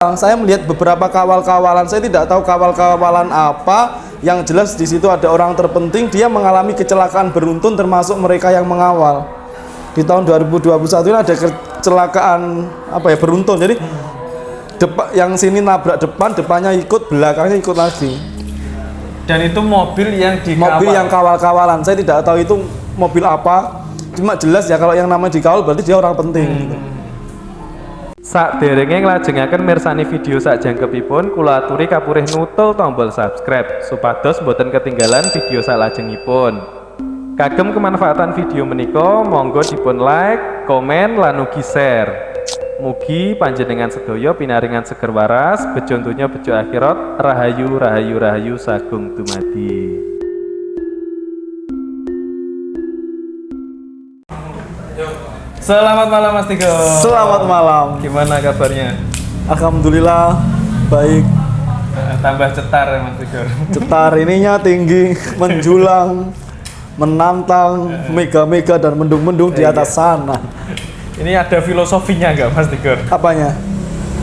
Saya melihat beberapa kawal-kawalan, saya tidak tahu kawal-kawalan apa, yang jelas di situ ada orang terpenting, dia mengalami kecelakaan beruntun termasuk mereka yang mengawal. Di tahun 2021 ini ada kecelakaan beruntun. Jadi yang sini nabrak depan, depannya ikut, belakangnya ikut lagi. Dan itu mobil yang dikawal. Mobil yang kawal-kawalan, saya tidak tahu itu mobil apa. Cuma jelas ya kalau yang namanya dikawal berarti dia orang penting. Saderenge nglajengaken mirsani video sakjangkepipun, kula aturi kapurih nutul tombol subscribe supados boten ketinggalan video salajengipun. Kagem kemanfaatan video menika monggo dipun like, komen lan ugi share. Mugi panjenengan sedaya pinaringan seger waras, bejo donya bejo akhirat, rahayu rahayu rahayu sagung dumadi. Selamat malam Mas Tigor. Selamat malam. Gimana kabarnya? Alhamdulillah baik. Tambah cetar ya Mas Tigor. Cetar ininya tinggi, menjulang, menantang, mega-mega dan mendung-mendung di atas sana. Ini ada filosofinya nggak Mas Tigor? Apanya?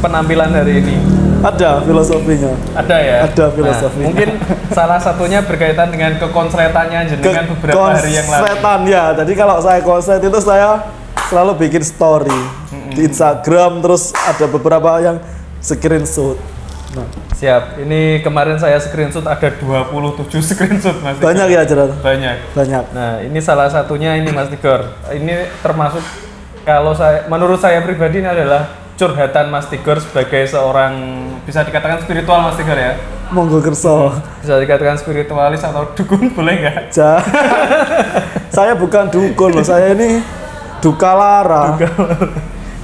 Penampilan hari ini. Ada filosofinya. Ada ya? Ada filosofinya. Nah, mungkin salah satunya berkaitan dengan kekonsletannya jenengan beberapa hari yang lalu. Konsletan ya. Jadi kalau saya konslet itu saya selalu bikin story di Instagram, terus ada beberapa yang screenshot. Nah. Siap. Ini kemarin saya screenshot ada 27 screenshot Mas Tigor. Banyak ya Jerat? Banyak. Nah, ini salah satunya ini Mas Tigor. Ini termasuk menurut saya pribadi ini adalah curhatan Mas Tigor sebagai seorang bisa dikatakan spiritual Mas Tigor ya. Monggo kerso. Bisa dikatakan spiritualis atau dukun boleh nggak? Saya bukan dukun loh, saya ini duka lara.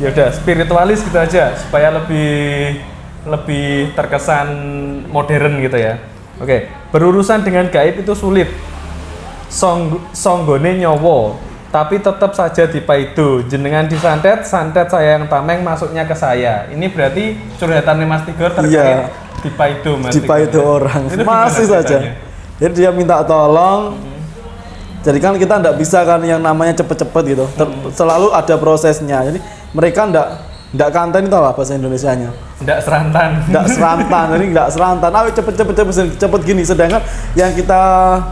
Ya udah spiritualis gitu aja supaya lebih terkesan modern gitu ya. Oke, berurusan dengan gaib itu sulit. Songgone nyowo, tapi tetap saja dipaido. Jenengan disantet, santet saya yang tameng masuknya ke saya. Ini berarti curhatannya Mas Tigor terkait dipaido Mas Tigor. Dipaido orang. Masih saja. Jadi dia minta tolong. Jadi kan kita tidak bisa kan yang namanya cepet-cepet gitu. Selalu ada prosesnya. Jadi mereka tidak kanten itu apa bahasa Indonesianya? Tidak serantan. Tidak serantan. Jadi tidak serantan. Ayo cepet gini. Sedangkan yang kita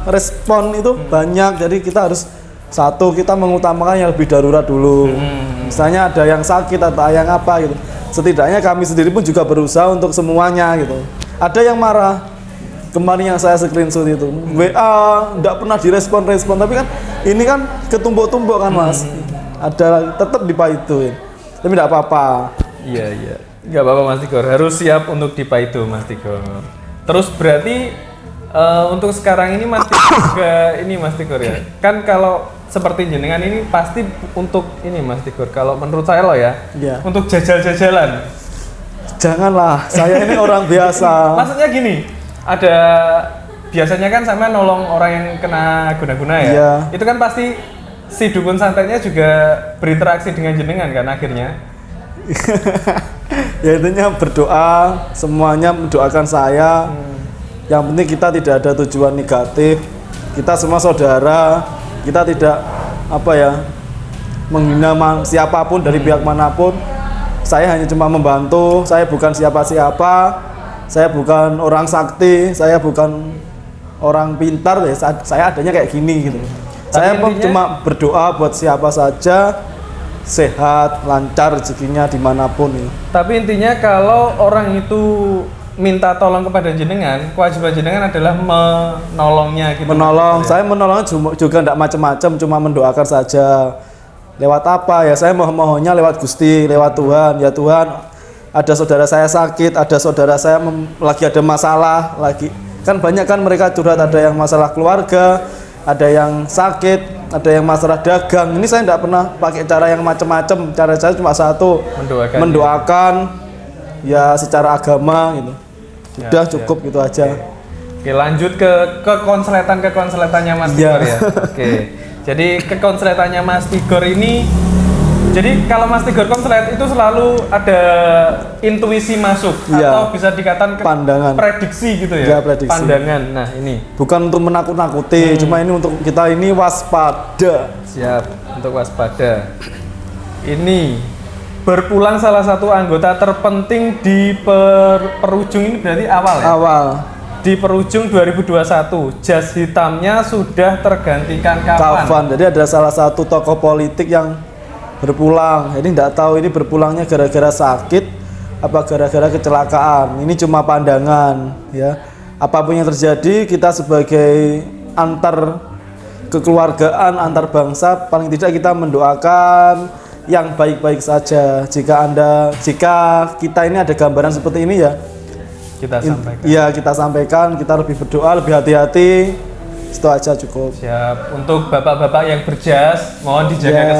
respon itu banyak. Jadi kita harus kita mengutamakan yang lebih darurat dulu. Misalnya ada yang sakit atau yang apa gitu. Setidaknya kami sendiri pun juga berusaha untuk semuanya gitu. Ada yang marah. Kemarin yang saya screenshot itu WA tidak pernah direspon, tapi kan ini kan ketumbuk-tumbuk kan Mas. Ada tetap dipaido, tapi tidak apa-apa. Iya, nggak apa-apa Mas Tigor. Harus siap untuk dipaido Mas Tigor. Terus berarti untuk sekarang ini Mas Tigor juga ini Mas Tigor ya. Kan kalau seperti jenengan ini pasti untuk ini Mas Tigor. Kalau menurut saya loh ya, untuk jajal-jajalan. Janganlah, saya ini orang biasa. Maksudnya gini. Biasanya kan sama nolong orang yang kena guna-guna ya. Iya. Itu kan pasti si dukun santetnya juga berinteraksi dengan jenengan kan akhirnya. Ya intinya berdoa, semuanya mendoakan saya. Yang penting kita tidak ada tujuan negatif. Kita semua saudara. Kita tidak menghina siapapun dari pihak manapun. Saya hanya cuma membantu. Saya bukan siapa-siapa. Saya bukan orang sakti, saya bukan orang pintar, ya saya adanya kayak gini gitu. Saya cuma berdoa buat siapa saja sehat, lancar rezekinya dimanapun ya. Tapi intinya kalau orang itu minta tolong kepada jenengan, kewajiban jenengan adalah menolongnya gitu. Menolong, saya menolong juga tidak macam-macam, cuma mendoakan saja. Lewat apa ya? Saya mohonnya lewat Gusti, lewat Tuhan. Ya Tuhan, ada saudara saya sakit, ada saudara saya lagi ada masalah, kan banyak kan mereka curhat, ada yang masalah keluarga, ada yang sakit, ada yang masalah dagang. Ini saya tidak pernah pakai cara yang macam-macam. Cara saya cuma satu, mendoakan ya secara agama gitu. Sudah cukup gitu aja. Oke, lanjut ke kekonsletannya Mas Tigor ya. Oke. Jadi kekonsletannya Mas Tigor ini, jadi kalau Mas Tigor konslet itu selalu ada intuisi masuk atau bisa dikatakan pandangan, prediksi gitu ya. Prediksi. Pandangan. Nah, ini bukan untuk menakut-nakuti, cuma ini untuk kita ini waspada. Siap, untuk waspada. Ini berpulang salah satu anggota terpenting di perujung ini berarti awal ya? Awal. Di perujung 2021, jas hitamnya sudah tergantikan kafan. Jadi ada salah satu tokoh politik yang berpulang. Ini tidak tahu ini berpulangnya gara-gara sakit apa gara-gara kecelakaan. Ini cuma pandangan ya. Apapun yang terjadi, kita sebagai antar kekeluargaan, antar bangsa, paling tidak kita mendoakan yang baik-baik saja. Jika kita ini ada gambaran seperti ini ya, kita sampaikan, kita lebih berdoa, lebih hati-hati. Itu aja cukup. Siap. Untuk bapak-bapak yang berjas, mohon dijaga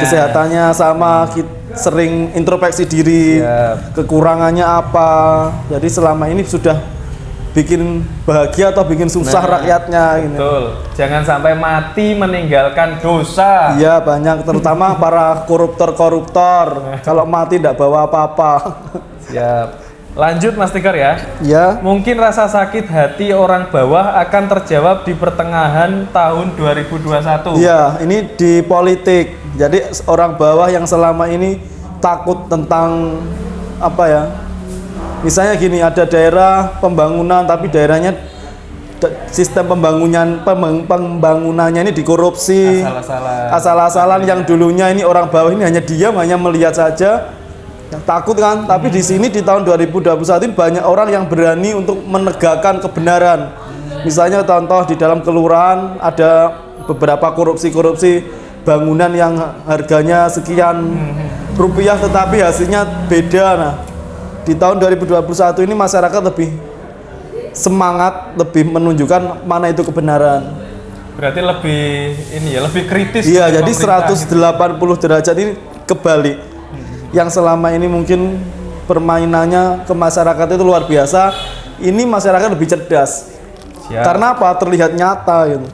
kesehatannya sama sering introspeksi diri. Siap. Kekurangannya apa. Jadi selama ini sudah bikin bahagia atau bikin susah rakyatnya gitu. Betul. Jangan sampai mati meninggalkan dosa. Iya, banyak terutama para koruptor. Kalau mati tidak bawa apa-apa. Siap. Lanjut Mas Tigor ya. Ya. Mungkin rasa sakit hati orang bawah akan terjawab di pertengahan tahun 2021. Iya, ini di politik. Jadi orang bawah yang selama ini takut tentang apa ya? Misalnya gini, ada daerah pembangunan tapi daerahnya sistem pembangunannya ini dikorupsi. Asal-asalan yang dulunya ini orang bawah ini hanya diam, hanya melihat saja. Takut kan, tapi di sini di tahun 2021 ini banyak orang yang berani untuk menegakkan kebenaran. Misalnya contoh di dalam kelurahan ada beberapa korupsi bangunan yang harganya sekian rupiah tetapi hasilnya beda. Nah, di tahun 2021 ini masyarakat lebih semangat, lebih menunjukkan mana itu kebenaran. Berarti lebih kritis. Iya, jadi 180 derajat ini kebalik. Yang selama ini mungkin permainannya ke masyarakat itu luar biasa, ini masyarakat lebih cerdas. Siap. Karena apa? Terlihat nyata gitu.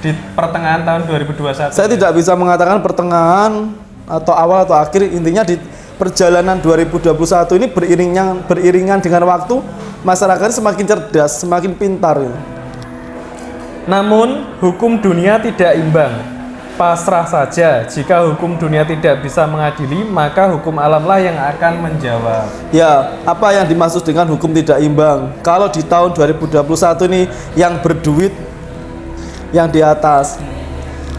Di pertengahan tahun 2021. Saya tidak bisa mengatakan pertengahan atau awal atau akhir, intinya di perjalanan 2021 ini beriringan dengan waktu, masyarakat semakin cerdas, semakin pintar gitu. Namun hukum dunia tidak imbang. Pasrah saja, jika hukum dunia tidak bisa mengadili, maka hukum alamlah yang akan menjawab. Ya, apa yang dimaksud dengan hukum tidak imbang? Kalau di tahun 2021 ini yang berduit yang di atas,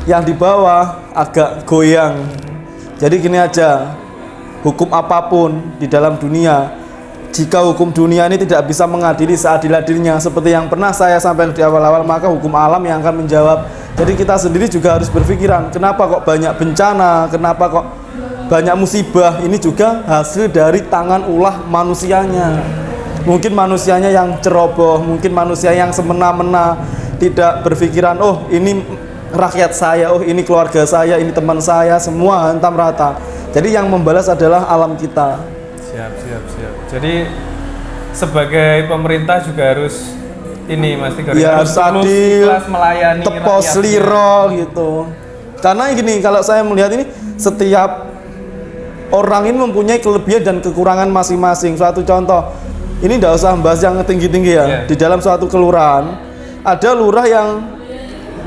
yang di bawah agak goyang. Jadi gini aja, hukum apapun di dalam dunia, jika hukum dunia ini tidak bisa mengadili seadil-adilnya seperti yang pernah saya sampaikan di awal-awal, maka hukum alam yang akan menjawab. Jadi kita sendiri juga harus berpikiran, kenapa kok banyak bencana, kenapa kok banyak musibah. Ini juga hasil dari tangan ulah manusianya. Mungkin manusianya yang ceroboh, mungkin manusia yang semena-mena, tidak berpikiran, oh ini rakyat saya, oh ini keluarga saya, ini teman saya, semua hantam rata. Jadi yang membalas adalah alam kita. Siap. Jadi sebagai pemerintah juga harus ini Mas Tigor, ya, harus adil, melayani tepos liro gitu. Karena gini, kalau saya melihat ini, setiap orang ini mempunyai kelebihan dan kekurangan masing-masing. Suatu contoh, ini tidak usah bahas yang tinggi-tinggi ya. Di dalam suatu kelurahan ada lurah yang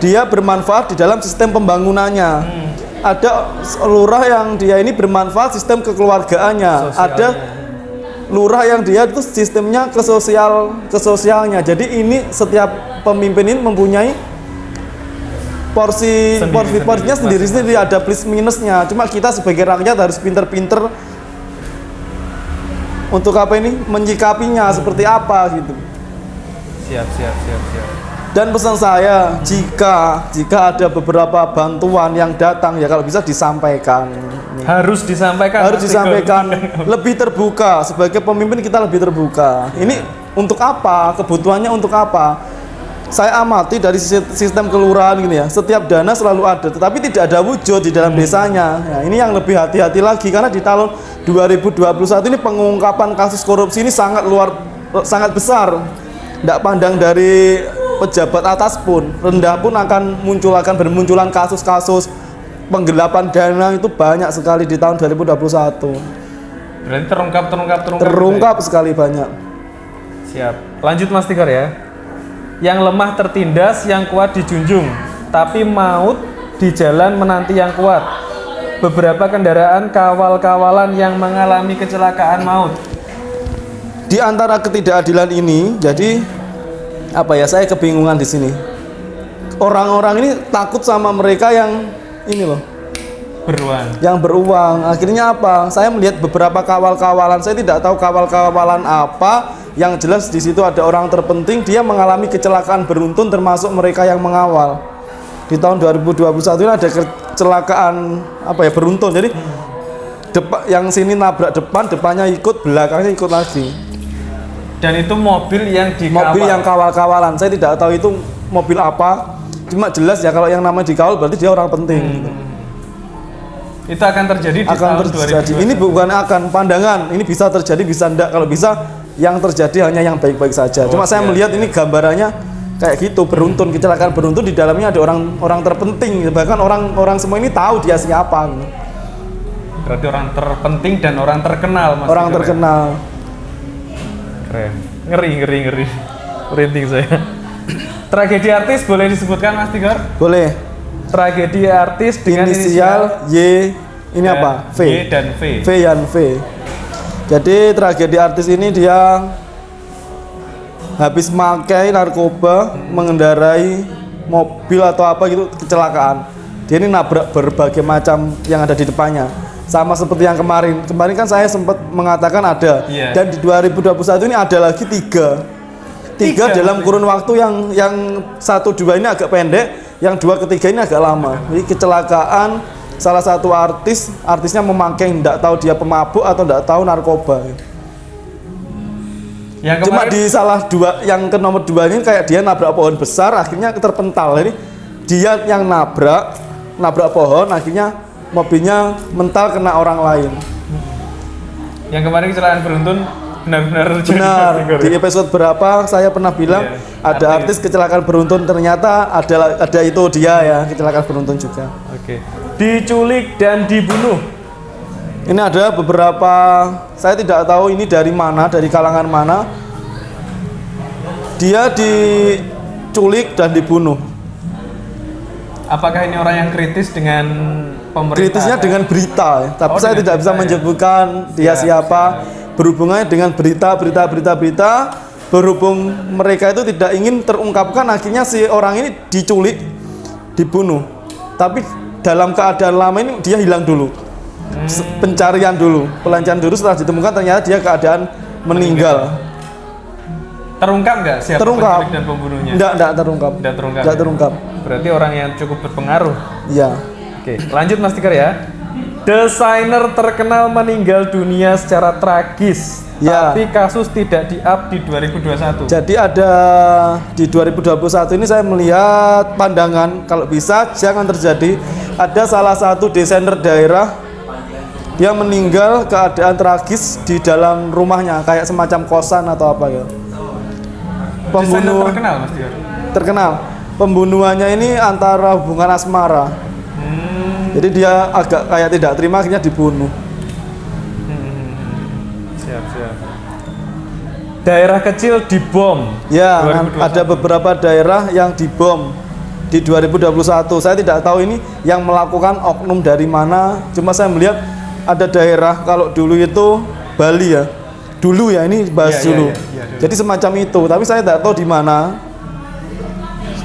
dia bermanfaat di dalam sistem pembangunannya. Ada lurah yang dia ini bermanfaat sistem kekeluargaannya. Ada lurah yang dia itu sistemnya kesosialnya. Jadi ini setiap pemimpin ini mempunyai porsinya sendiri-sendiri, ada plus minusnya. Cuma kita sebagai rakyat harus pinter-pinter untuk apa ini menyikapinya seperti apa gitu. Siap. Dan pesan saya, jika ada beberapa bantuan yang datang, ya kalau bisa disampaikan. Harus disampaikan. Lebih terbuka. Sebagai pemimpin kita lebih terbuka. Ini untuk apa? Kebutuhannya untuk apa? Saya amati dari sistem kelurahan gini ya. Setiap dana selalu ada, tetapi tidak ada wujud di dalam desanya. Ya, ini yang lebih hati-hati lagi karena di tahun 2021 ini pengungkapan kasus korupsi ini sangat besar. Tidak pandang dari pejabat atas pun, rendah pun akan bermunculan kasus-kasus penggelapan dana itu banyak sekali di tahun 2021. Berarti terungkap sekali banyak. Siap. Lanjut Mas Tigor ya. Yang lemah tertindas, yang kuat dijunjung, tapi maut di jalan menanti yang kuat. beberapa kendaraan kawal-kawalan yang mengalami kecelakaan maut. Di antara ketidakadilan ini, jadi apa ya? Saya kebingungan di sini. Orang-orang ini takut sama mereka yang ini loh, Beruang. yang beruang. Akhirnya apa? Saya melihat beberapa kawal-kawalan. Saya tidak tahu kawal-kawalan apa. Yang jelas di situ ada orang terpenting. Dia mengalami kecelakaan beruntun, termasuk mereka yang mengawal. Di tahun 2021 ini ada kecelakaan apa ya? Beruntun. Jadi yang sini nabrak depannya ikut, belakangnya ikut lagi. Dan itu mobil yang dikawal. Mobil yang kawal-kawalan. Saya tidak tahu itu mobil apa. Cuma jelas ya kalau yang namanya dikawal berarti dia orang penting. Gitu. Itu akan terjadi di Akan tahun terjadi. 2021. Ini bukan akan pandangan. Ini bisa terjadi, bisa enggak. Kalau bisa yang terjadi hanya yang baik-baik saja. Cuma saya melihat ini gambarannya kayak gitu, beruntun, kecelakaan beruntun, di dalamnya ada orang terpenting. Bahkan orang semua ini tahu dia siapa. Gitu. Berarti orang terpenting dan orang terkenal, Mas. Orang Tigor, ya? terkenal. Keren. Ngeri. Merinding saya. Tragedi artis boleh disebutkan, Mas Tigor? Boleh. Tragedi artis dengan Inisial Y, ini dan apa? V. Y dan V. V. Jadi tragedi artis ini dia habis pakai narkoba, mengendarai mobil atau apa gitu, kecelakaan. Dia ini nabrak berbagai macam yang ada di depannya. Sama seperti yang kemarin. Kemarin kan saya sempat mengatakan ada. Iya. Dan di 2021 ini ada lagi tiga dalam kurun waktu yang 1, 2 ini agak pendek, yang 2, ketiga ini agak lama. Jadi kecelakaan salah satu artisnya memakai, tidak tahu dia pemabuk atau tidak tahu narkoba. Yang Cuma kemarin di salah dua, yang ke nomor 2 ini kayak dia nabrak pohon besar, akhirnya terpental. Jadi dia yang nabrak pohon, akhirnya mobilnya mental kena orang lain. yang kemarin kecelakaan beruntun benar-benar terjadi, Mas Benar. Tigor, Di ya? episode berapa saya pernah bilang ada artis kecelakaan beruntun, ternyata ada itu dia ya, kecelakaan beruntun juga. Oke. Diculik dan dibunuh. Ini ada beberapa, saya tidak tahu ini dari mana, dari kalangan mana. Dia diculik dan dibunuh. Apakah ini orang yang kritis dengan pemerintah? Kritisnya dengan berita ya. Tapi Oh, saya dengan tidak bisa berita, ya. menyebutkan dia Siap, siapa. Berhubungannya dengan berita. Berhubung mereka itu tidak ingin terungkapkan, akhirnya si orang ini diculik, dibunuh. Tapi dalam keadaan lama ini dia hilang dulu. Pencarian dulu, pelancaran dulu, setelah ditemukan ternyata dia keadaan meninggal. Terungkap nggak siapa Terungkap. penculik dan pembunuhnya? Tidak terungkap. Tidak terungkap. Tidak ya? terungkap. Berarti orang yang cukup berpengaruh. Iya. Oke, lanjut Mas Tigor ya. Desainer terkenal meninggal dunia secara tragis. Ya. Tapi kasus tidak di-up di 2021. Jadi ada di 2021 ini saya melihat pandangan kalau bisa jangan terjadi. Ada salah satu desainer daerah, dia meninggal keadaan tragis di dalam rumahnya, kayak semacam kosan atau apa ya. Desainer Pembunuh terkenal Mas Tigor. terkenal. Pembunuhannya ini antara hubungan asmara. Jadi dia agak kayak tidak terima, akhirnya dibunuh. Siap. Daerah kecil dibom. Ya, 2021. ada beberapa daerah yang dibom di 2021. Saya tidak tahu ini yang melakukan oknum dari mana. Cuma saya melihat ada daerah, kalau dulu itu Bali ya. Dulu ya, ini bahas Iya, dulu. iya, dulu. Jadi semacam itu, tapi saya tidak tahu di mana.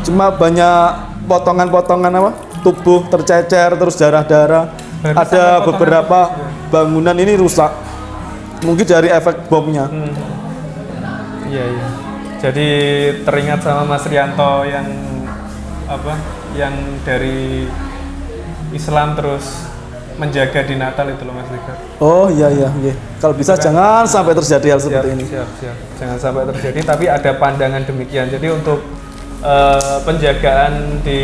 Cuma banyak potongan-potongan apa? Tubuh tercecer, terus darah-darah. Berarti Ada sampai potongan beberapa bangunan ini rusak. Mungkin dari efek bomnya. Iya. Jadi teringat sama Mas Rianto yang apa? Yang dari Islam terus menjaga di Natal itu loh Mas Tigor. Oh iya. Kalau bisa jangan sampai terjadi hal seperti ini. Siap. Jangan sampai terjadi, tapi ada pandangan demikian. Jadi untuk penjagaan di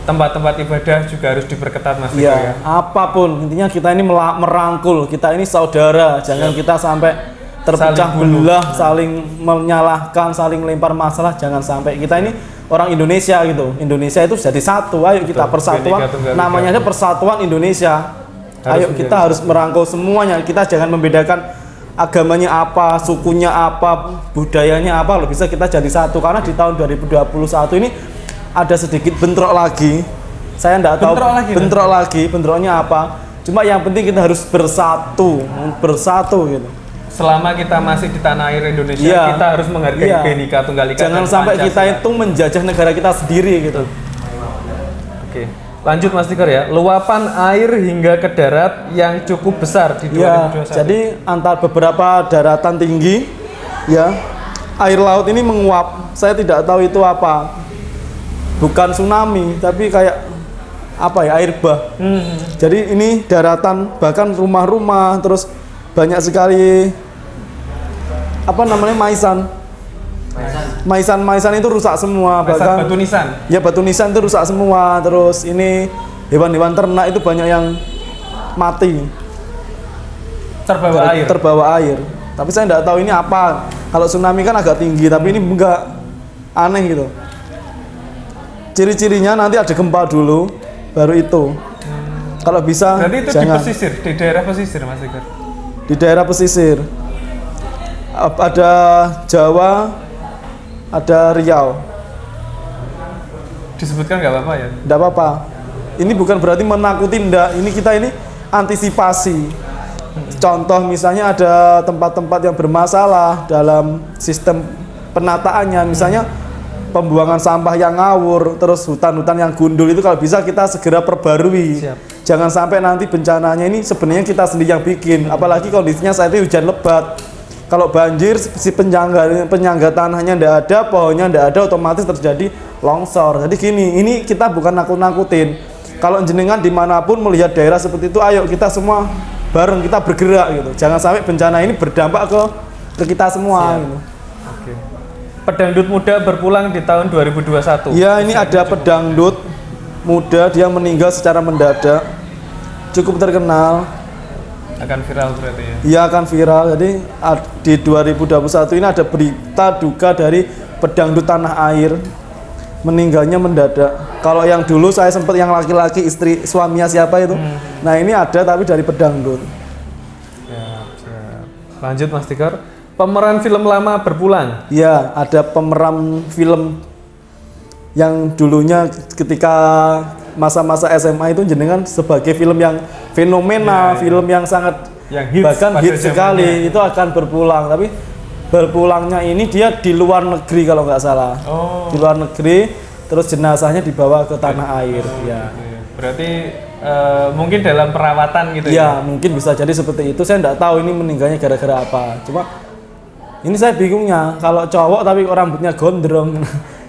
tempat-tempat ibadah juga harus diperketat Mas Tigor ya. Iya, apapun intinya kita ini merangkul, kita ini saudara, jangan kita sampai terpecah Saling bunuh. belah, saling menyalahkan, saling lempar masalah, jangan sampai. Kita ini orang Indonesia gitu. Indonesia itu jadi satu. Ayo kita persatuan. Bhinneka Tunggal Ika. Namanya aja Persatuan Indonesia. Ayo kita harus merangkul semuanya. Kita jangan membedakan agamanya apa, sukunya apa, budayanya apa. Kalau bisa kita jadi satu, karena di tahun 2021 ini ada sedikit bentrok lagi Saya enggak tahu Bentrok lagi, bentrok lagi, bentroknya apa. Cuma yang penting kita harus bersatu gitu. Selama kita masih di tanah air Indonesia, Iya. kita harus menghargai Iya. Bhinneka Tunggal Ika. Jangan dan sampai kita Pancasila. itu menjajah negara kita sendiri gitu. Oke, lanjut Mas Tigor ya. Luapan air hingga ke darat yang cukup besar di 2021. Ya, jadi antar beberapa daratan tinggi, ya, air laut ini menguap. Saya tidak tahu itu apa. Bukan tsunami, tapi kayak apa ya, air bah. Jadi ini daratan, bahkan rumah-rumah, terus banyak sekali apa namanya maisan itu rusak semua. Bahkan batu nisan. ya batu nisan itu rusak semua. Terus ini hewan-hewan ternak itu banyak yang mati. Terbawa air. Terbawa air. Tapi saya tidak tahu ini apa. Kalau tsunami kan agak tinggi, tapi ini enggak, aneh gitu. Ciri-cirinya nanti ada gempa dulu, baru itu. Kalau bisa, Berarti itu jangan. di daerah pesisir Mas Tigor. Di daerah pesisir. Ada Jawa, ada Riau. Disebutkan nggak apa-apa ya? Tidak apa-apa. Ini bukan berarti menakuti, enggak. Ini kita ini antisipasi. Contoh misalnya ada tempat-tempat yang bermasalah dalam sistem penataannya, misalnya pembuangan sampah yang ngawur, terus hutan-hutan yang gundul, itu kalau bisa kita segera perbarui. Siap. Jangan sampai nanti bencananya ini sebenarnya kita sendiri yang bikin. Apalagi kondisinya saat ini hujan lebat. Kalau banjir, si penyangga tanahnya tidak ada, pohonnya tidak ada, otomatis terjadi longsor. Jadi gini, ini kita bukan nakut-nakutin. Kalau jenengan dimanapun melihat daerah seperti itu, ayo kita semua bareng, kita bergerak gitu. Jangan sampai bencana ini berdampak ke kita semua. Gitu. Oke. Pedangdut muda berpulang di tahun 2021. Ya, ini ada pedangdut muda, dia meninggal secara mendadak, cukup terkenal. Akan viral berarti ya. Ia akan viral. Jadi di 2021 ini ada berita duka dari pedangdut tanah air, meninggalnya mendadak. Kalau yang dulu saya sempat yang laki-laki, istri suaminya siapa itu. Nah ini ada tapi dari pedangdut. Siap, siap. Lanjut Mas Tigor. Pemeran film lama berpulang. Ya, ada pemeran film yang dulunya ketika masa-masa SMA itu jenengan sebagai film yang fenomenal, film yang sangat Yang hits bahkan pada hits sekali, zamannya. itu akan berpulang. Tapi berpulangnya ini dia di luar negeri kalau nggak salah. Oh. Di luar negeri, terus jenazahnya dibawa ke tanah air. Ya. Oke. Berarti mungkin dalam perawatan gitu Ya, mungkin bisa jadi seperti itu. Saya nggak tahu ini meninggalnya gara-gara apa. Cuma ini saya bingungnya, kalau cowok tapi rambutnya gondrong,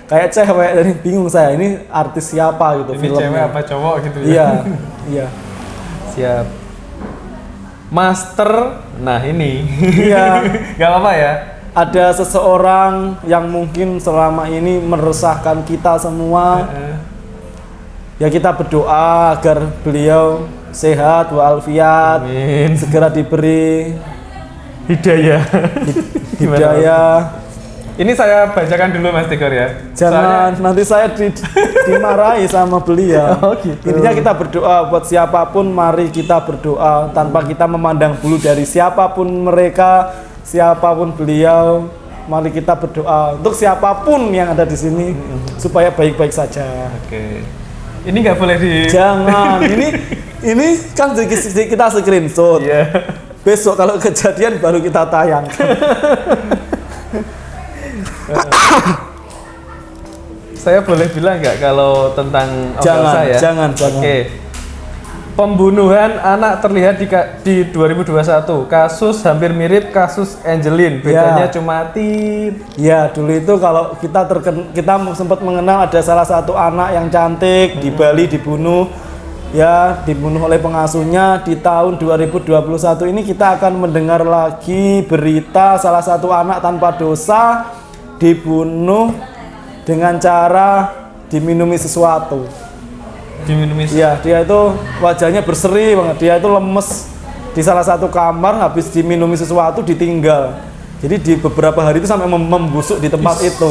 kayak cewek, jadi bingung saya. Ini artis siapa gitu Ini filmnya? cewek apa cowok gitu ya? Iya, iya. Siap. Master, nah ini. Iya. Gak apa-apa ya. Ada seseorang yang mungkin selama ini meresahkan kita semua. Ya kita berdoa agar beliau sehat walafiat, Amin. segera diberi Hidayah. hidayah. Ini saya bacakan dulu Mas Tigor ya. Jangan nanti saya dimarahi sama beliau. Oh, gitu. Intinya kita berdoa buat siapapun, mari kita berdoa tanpa kita memandang bulu dari siapapun mereka, siapapun beliau. Mari kita berdoa untuk siapapun yang ada di sini supaya baik-baik saja. Oke. Ini nggak boleh di. Jangan, ini kan kita screenshot. Iya. Besok kalau kejadian baru kita tayang. Saya boleh bilang nggak kalau tentang Jangan, saya? jangan. Oke. Pembunuhan anak terlihat di 2021. Kasus hampir mirip kasus Angelin. Bedanya cuma Ya, dulu itu kalau kita sempat mengenal ada salah satu anak yang cantik di Bali dibunuh. Ya, dibunuh oleh pengasuhnya. Di tahun 2021 ini kita akan mendengar lagi berita salah satu anak tanpa dosa dibunuh dengan cara diminumi sesuatu. diminumi. Iya, dia itu wajahnya berseri banget. Dia itu lemes di salah satu kamar, habis diminumi sesuatu ditinggal. Jadi di beberapa hari itu sampai membusuk di tempat itu.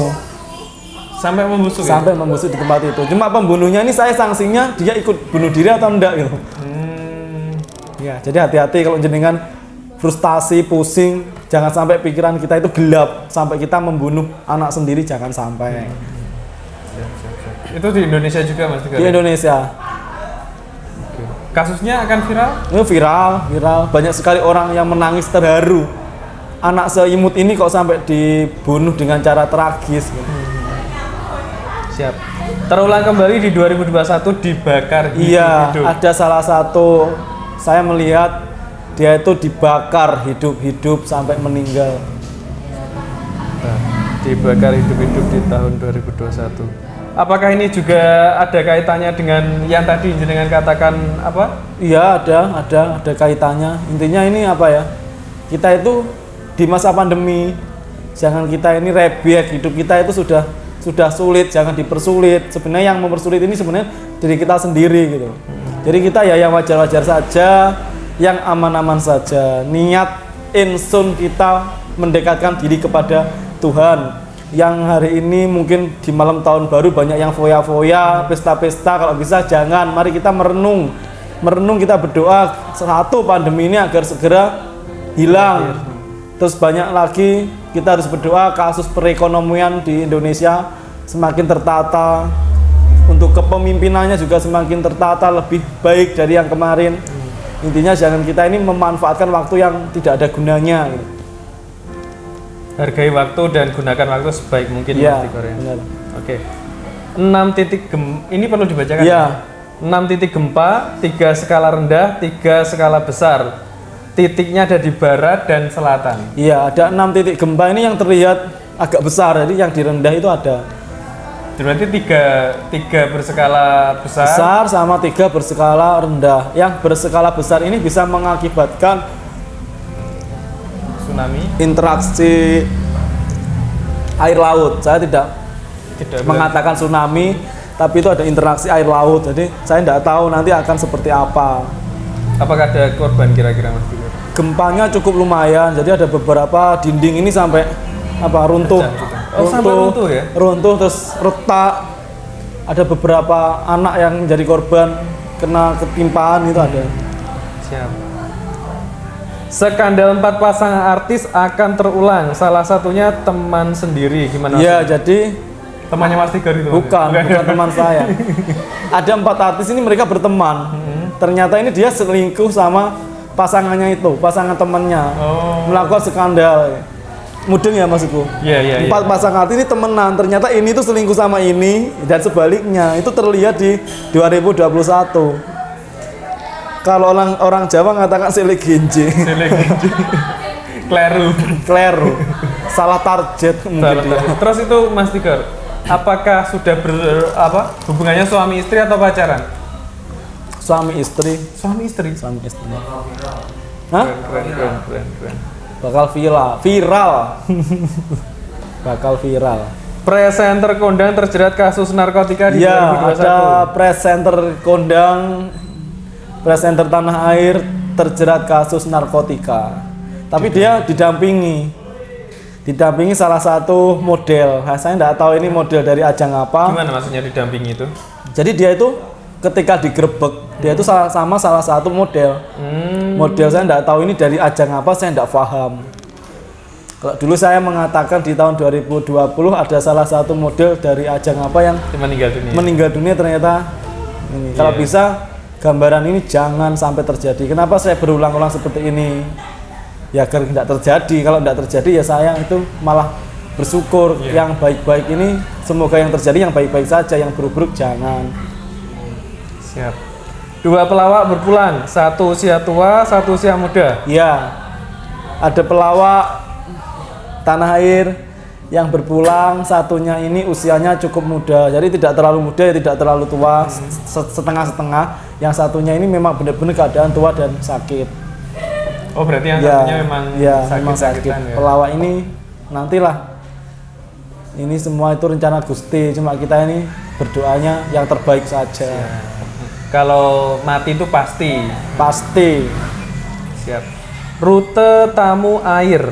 Sampai membusuk. Sampai membusuk di tempat itu. Cuma pembunuhnya ini saya sanksinya dia ikut bunuh diri atau enggak gitu. Ya, jadi hati-hati kalau jenengan frustasi, pusing, jangan sampai pikiran kita itu gelap sampai kita membunuh anak sendiri, jangan sampai. Itu di Indonesia juga Mas Tigor? Di Indonesia. Kasusnya akan viral? Itu viral. Banyak sekali orang yang menangis terharu. Anak seimut ini kok sampai dibunuh dengan cara tragis. Siap. Terulang kembali di 2021 dibakar Iya, hidup-hidup. ada salah satu saya melihat dia itu dibakar hidup-hidup sampai meninggal. Dibakar hidup-hidup di tahun 2021. Apakah ini juga ada kaitannya dengan yang tadi jenengan katakan apa? Iya, ada kaitannya. Intinya ini apa ya? Kita itu di masa pandemi, jangan kita ini rebek, hidup kita itu sudah sulit, jangan dipersulit. Sebenarnya yang mempersulit ini sebenarnya diri kita sendiri gitu. Jadi kita ya yang wajar-wajar saja, yang aman-aman saja. Niat insun kita mendekatkan diri kepada Tuhan. Yang hari ini mungkin di malam tahun baru banyak yang foya-foya, pesta-pesta, kalau bisa jangan. Mari kita merenung kita berdoa satu pandemi ini agar segera hilang. Terus banyak lagi kita harus berdoa kasus perekonomian di Indonesia semakin tertata, untuk kepemimpinannya juga semakin tertata, lebih baik dari yang kemarin. Intinya jangan kita ini memanfaatkan waktu yang tidak ada gunanya gitu. Hargai waktu dan gunakan waktu sebaik mungkin Ya, Mas Tigor ya. benar. Oke. 6 titik ini perlu dibacakan Ya. 6 titik gempa, 3 skala rendah, 3 skala besar. Titiknya ada di barat dan selatan. Iya, ada 6 titik gempa ini yang terlihat agak besar, jadi yang di rendah itu ada. Berarti 3 berskala Besar sama 3 berskala rendah. Yang berskala besar ini bisa mengakibatkan tsunami. interaksi air laut. Saya tidak mengatakan tsunami, tapi itu ada interaksi air laut. Jadi saya tidak tahu nanti akan seperti apa. Apakah ada korban kira-kira Mas Tigor? Gempanya cukup lumayan. Jadi ada beberapa dinding ini sampai runtuh. Pecah gitu. Oh, sampai runtuh ya? Runtuh terus retak. Ada beberapa anak yang menjadi korban kena ketimpaan itu ada. Siap. Skandal 4 pasangan artis akan terulang. Salah satunya teman sendiri. Gimana? Iya, jadi Temannya Mas Tigor itu? bukan teman saya. Ada 4 artis ini, mereka berteman. Ternyata ini dia selingkuh sama pasangannya itu, pasangan temannya. Melakukan skandal. Mudeng ya maksudku. Iya. 4 pasangan artis ini temenan. Ternyata ini tuh selingkuh sama ini dan sebaliknya. Itu terlihat di 2021. Kalau orang Jawa mengatakan silih ginjing. Kleru. Salah target mungkin dia. Terus itu Mas Tigor, apakah sudah hubungannya suami istri atau pacaran? Suami istri. Hah? Keren. Bakal viral. Presenter kondang terjerat kasus narkotika di 2021. Ada presenter tanah air terjerat kasus narkotika. Tapi dia didampingi salah satu model. Saya tidak tahu ini model dari ajang apa. Gimana maksudnya didampingi itu? Jadi dia itu ketika digerebek, dia itu sama salah satu model. Model saya tidak tahu ini dari ajang apa, saya tidak paham. Kalau dulu saya mengatakan di tahun 2020 ada salah satu model dari ajang apa yang meninggal dunia ternyata ini. Kalau bisa gambaran ini jangan sampai terjadi. Kenapa saya berulang-ulang seperti ini? Ya agar tidak terjadi. Kalau tidak terjadi ya saya itu malah bersyukur. Yang baik-baik ini semoga yang terjadi yang baik-baik saja, yang buruk-buruk jangan. Siap. 2 pelawak berpulang, 1 usia tua, 1 usia muda. Ya, ada pelawak tanah air yang berpulang, satunya ini usianya cukup muda, jadi tidak terlalu muda, tidak terlalu tua, setengah-setengah. Yang satunya ini memang benar-benar keadaan tua dan sakit. Oh, berarti yang satunya memang sakit. Ya? Pelawak ini nantilah. Ini semua itu rencana Gusti, cuma kita ini berdoanya yang terbaik saja. Kalau mati itu pasti. Siap. Rute tamu air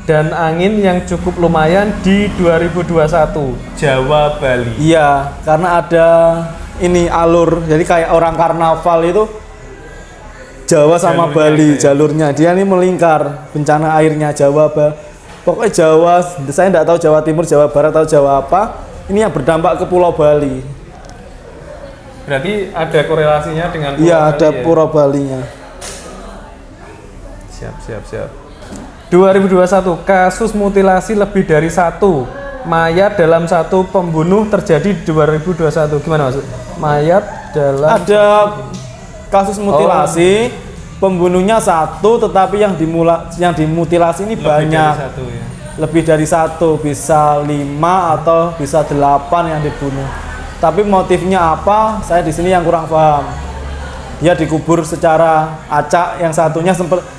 dan angin yang cukup lumayan di 2021 Jawa Bali. Iya, karena ada ini alur, jadi kayak orang karnaval itu Jawa sama Bali jalurnya. Dia ini melingkar bencana airnya Jawa, pokoknya Jawa. Saya tidak tahu Jawa Timur, Jawa Barat atau Jawa apa. Ini yang berdampak ke Pulau Bali. Berarti ada korelasinya dengan Pura Iya, Bali ada ya? Pura Balinya. Siap. 2021, kasus mutilasi lebih dari 1 mayat dalam satu pembunuh terjadi di 2021. Gimana maksud? Mayat dalam Ada kasus mutilasi, pembunuhnya 1, tetapi yang dimutilasi ini lebih banyak. dari 1 ya. Lebih dari 1, bisa 5 atau bisa 8 yang dibunuh. Tapi motifnya apa? Saya di sini yang kurang paham. Dia dikubur secara acak,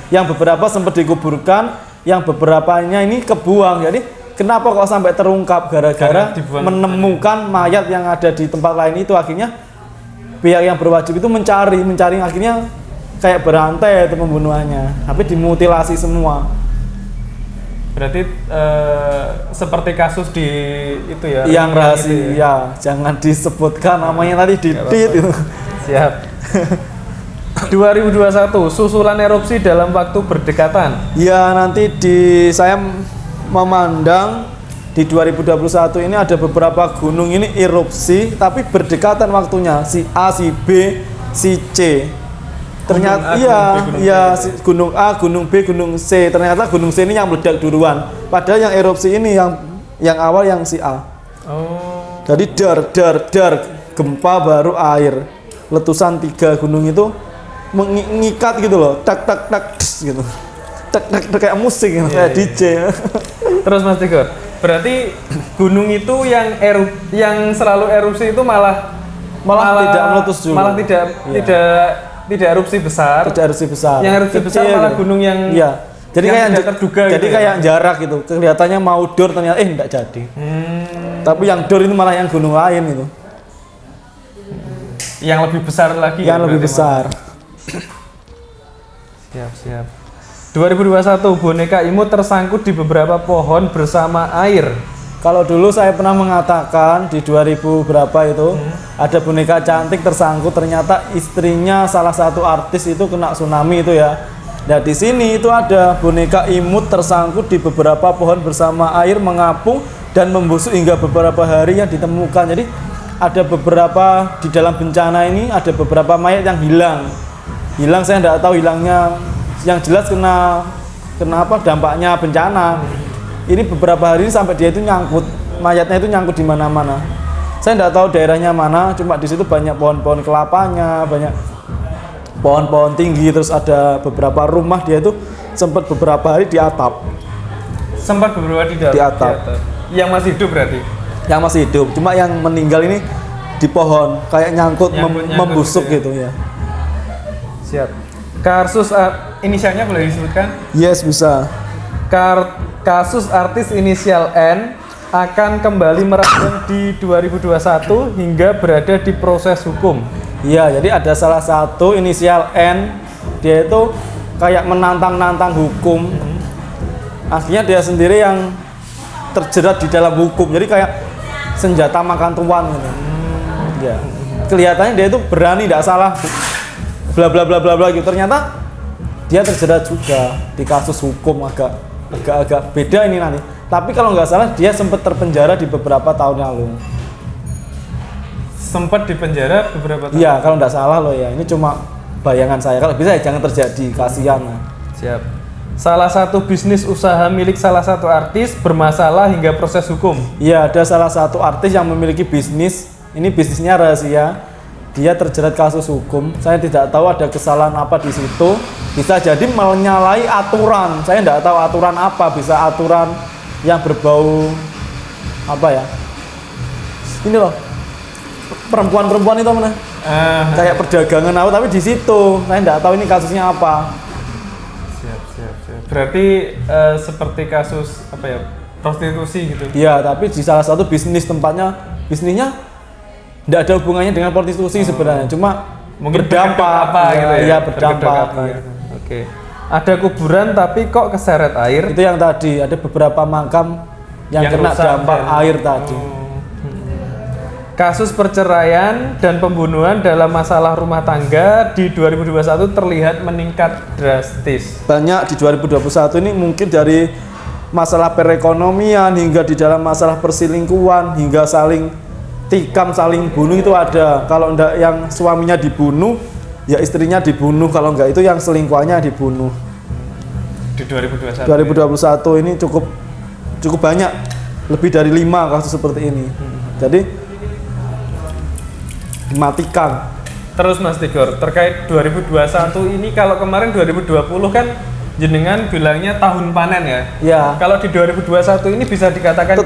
yang beberapa sempat dikuburkan, yang beberapanya ini kebuang. Jadi kenapa kok sampai terungkap gara-gara menemukan mayat yang ada di tempat lain itu, akhirnya pihak yang berwajib itu mencari akhirnya kayak berantai itu pembunuhannya, tapi dimutilasi semua. Berarti seperti kasus di itu ya. Yang rahasia, itu ya. ya, jangan disebutkan namanya tadi Didit itu. Siap. 2021, susulan erupsi dalam waktu berdekatan. Ya, nanti saya memandang di 2021 ini ada beberapa gunung ini erupsi tapi berdekatan waktunya, si A, si B, si C. Ternyata gunung A, gunung B, gunung C. Ternyata gunung C ini yang meledak duluan. Padahal yang erupsi ini yang awal yang si A. Oh. Jadi dar, gempa baru air. Letusan 3 gunung itu mengikat gitu loh. Tak gitu. Tak kayak musik gitu, kayak DJ. Terus Mas Tigor, berarti gunung itu yang selalu erupsi itu malah tidak meletus dulu. Malah tidak erupsi besar. Tidak erupsi besar. Yang erupsi besar malah gitu. gunung yang Jadi yang kayak tidak terduga jadi gitu kayak jarak gitu. Kelihatannya mau dor ternyata enggak jadi. Tapi yang dor itu malah yang gunung lain gitu. Yang lebih besar lagi. Yang lebih besar. Siap. 2021, boneka imut tersangkut di beberapa pohon bersama air. Kalau dulu saya pernah mengatakan di 2000 berapa itu ada boneka cantik tersangkut, ternyata istrinya salah satu artis itu kena tsunami itu ya. Nah di sini itu ada boneka imut tersangkut di beberapa pohon bersama air, mengapung dan membusuk hingga beberapa hari yang ditemukan. Jadi ada beberapa di dalam bencana ini ada beberapa mayat yang hilang. Saya tidak tahu hilangnya, yang jelas kena apa dampaknya bencana. Ini beberapa hari ini sampai dia itu nyangkut, mayatnya itu nyangkut di mana-mana. Saya tidak tahu daerahnya mana, cuma di situ banyak pohon-pohon kelapanya, banyak pohon-pohon tinggi, terus ada beberapa rumah dia itu sempat beberapa hari di atap. Sempat beberapa di atap. Yang masih hidup berarti? Yang masih hidup, cuma yang meninggal ini di pohon, kayak nyangkut, membusuk gitu ya. Siap. Kasus inisialnya boleh disebutkan? Yes, bisa. Kasus artis inisial N akan kembali merajang di 2021 hingga berada di proses hukum. Iya, jadi ada salah satu inisial N, dia itu kayak menantang-nantang hukum. Akhirnya dia sendiri yang terjerat di dalam hukum. Jadi kayak senjata makan tuan gitu. Ya. Kelihatannya dia itu berani, tidak salah. Bla bla bla bla bla gitu. Ternyata dia terjerat juga di kasus hukum agak beda ini nanti. Tapi kalau nggak salah dia sempat terpenjara di beberapa tahun yang lalu. Sempat dipenjara beberapa tahun? Iya, kalau nggak salah loh ya. Ini cuma bayangan saya. Kalau bisa ya jangan terjadi, kasihan. Siap. Salah satu bisnis usaha milik salah satu artis bermasalah hingga proses hukum. Iya, ada salah satu artis yang memiliki bisnis. Ini bisnisnya rahasia. Dia terjerat kasus hukum. Saya tidak tahu ada kesalahan apa di situ. Bisa jadi menyalahi aturan. Saya tidak tahu aturan apa. Bisa aturan yang berbau apa ya? Ini loh, perempuan itu mana? Kayak perdagangan apa? Tapi di situ saya tidak tahu ini kasusnya apa. Siap. Berarti seperti kasus apa ya? Prostitusi gitu. Iya, tapi di salah satu bisnisnya tidak ada hubungannya dengan prostitusi sebenarnya, cuma mungkin berdampak apa gitu ya? Iya, berdampak. Gitu. Oke. Ada kuburan tapi kok keseret air? Itu yang tadi, ada beberapa makam yang kena dampak air tadi. Kasus perceraian dan pembunuhan dalam masalah rumah tangga di 2021 terlihat meningkat drastis. Banyak di 2021 ini mungkin dari masalah perekonomian hingga di dalam masalah perselingkuhan hingga saling tikam saling bunuh itu ada. Kalau enggak yang suaminya dibunuh, ya istrinya dibunuh. Kalau enggak itu yang selingkuhannya dibunuh. Di 2021. 2021 ini cukup banyak, lebih dari 5 kasus seperti ini. Jadi dimatikan. Terus Mas Tigor, terkait 2021 ini, kalau kemarin 2020 kan jenengan bilangnya tahun panen ya? Ya. Kalau di 2021 ini bisa dikatakan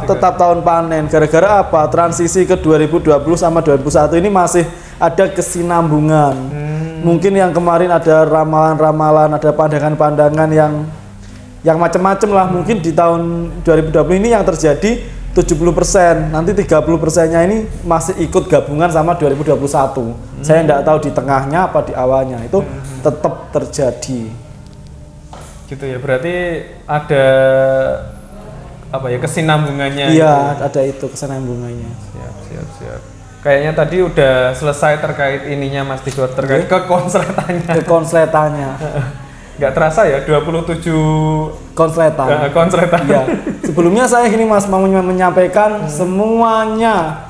tetap tahun panen. Gara-gara apa? Transisi ke 2020 sama 2021 ini masih ada kesinambungan. Mungkin yang kemarin ada ramalan-ramalan, ada pandangan-pandangan yang macam-macam lah. Mungkin di tahun 2020 ini yang terjadi 70%, nanti 30%-nya ini masih ikut gabungan sama 2021. Saya tidak tahu di tengahnya apa di awalnya, itu tetap terjadi. Gitu ya, berarti ada apa ya, kesinambungannya. Iya, ada itu kesinambungannya. Siap. Kayaknya tadi udah selesai terkait ininya Mas Tigor, terkait kekonsletannya. Kekonsletannya. Nggak terasa ya, 27 konsletan. Konsletan. Ya. Sebelumnya saya ini Mas mau menyampaikan semuanya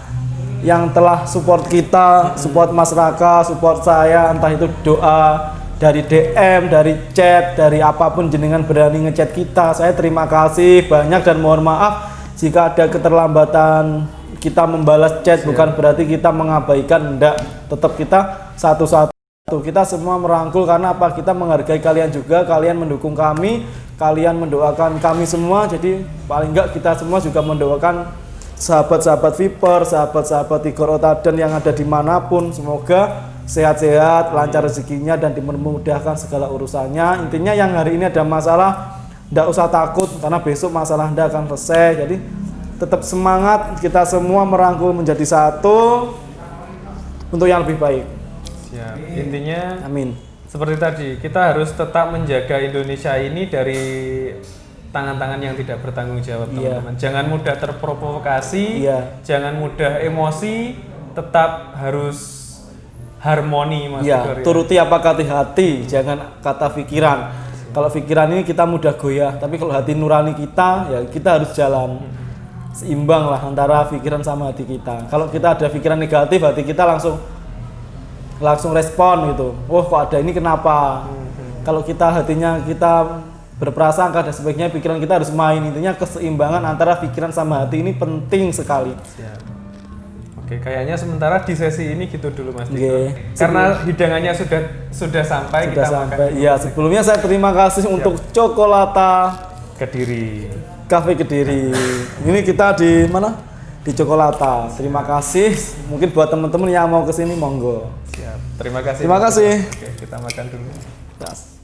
yang telah support kita, support Mas Raka, support saya, entah itu doa dari DM, dari chat, dari apapun jenengan berani ngechat kita. Saya terima kasih banyak dan mohon maaf jika ada keterlambatan kita membalas chat. Bukan berarti kita mengabaikan, enggak. Tetap kita satu-satu. Kita semua merangkul karena apa? Kita menghargai kalian juga, kalian mendukung kami, kalian mendoakan kami semua. Jadi paling enggak kita semua juga mendoakan sahabat-sahabat Viper, sahabat-sahabat Tigor Otaden yang ada dimanapun. Semoga sehat-sehat, lancar rezekinya dan dimudahkan segala urusannya. Intinya yang hari ini ada masalah, enggak usah takut karena besok masalah Anda akan selesai. Jadi tetap semangat, kita semua merangkul menjadi satu untuk yang lebih baik. Siap. Intinya amin. Seperti tadi, kita harus tetap menjaga Indonesia ini dari tangan-tangan yang tidak bertanggung jawab, teman-teman. Jangan mudah terprovokasi, jangan mudah emosi, tetap harus harmoni, Mas Tigor. Turuti apa kata hati, jangan kata pikiran. Kalau pikiran ini kita mudah goyah, tapi kalau hati nurani kita, ya kita harus jalan seimbang lah antara pikiran sama hati kita. Kalau kita ada pikiran negatif, hati kita langsung respon gitu. Oh, kok ada ini kenapa? Kalau kita hatinya kita berprasangka dan sebaiknya pikiran kita harus main. Intinya keseimbangan antara pikiran sama hati ini penting sekali. Siap. Oke, kayaknya sementara di sesi ini gitu dulu Mas Tigor. Karena hidangannya sudah sampai, kita makan. Iya, sebelumnya saya terima kasih untuk Cokolata Kediri. Cafe Kediri. Ini kita di mana? Di Cokolata. Terima kasih. Mungkin buat teman-teman yang mau kesini monggo. Siap. Terima kasih. Terima kasih. Oke, kita makan dulu. Yes.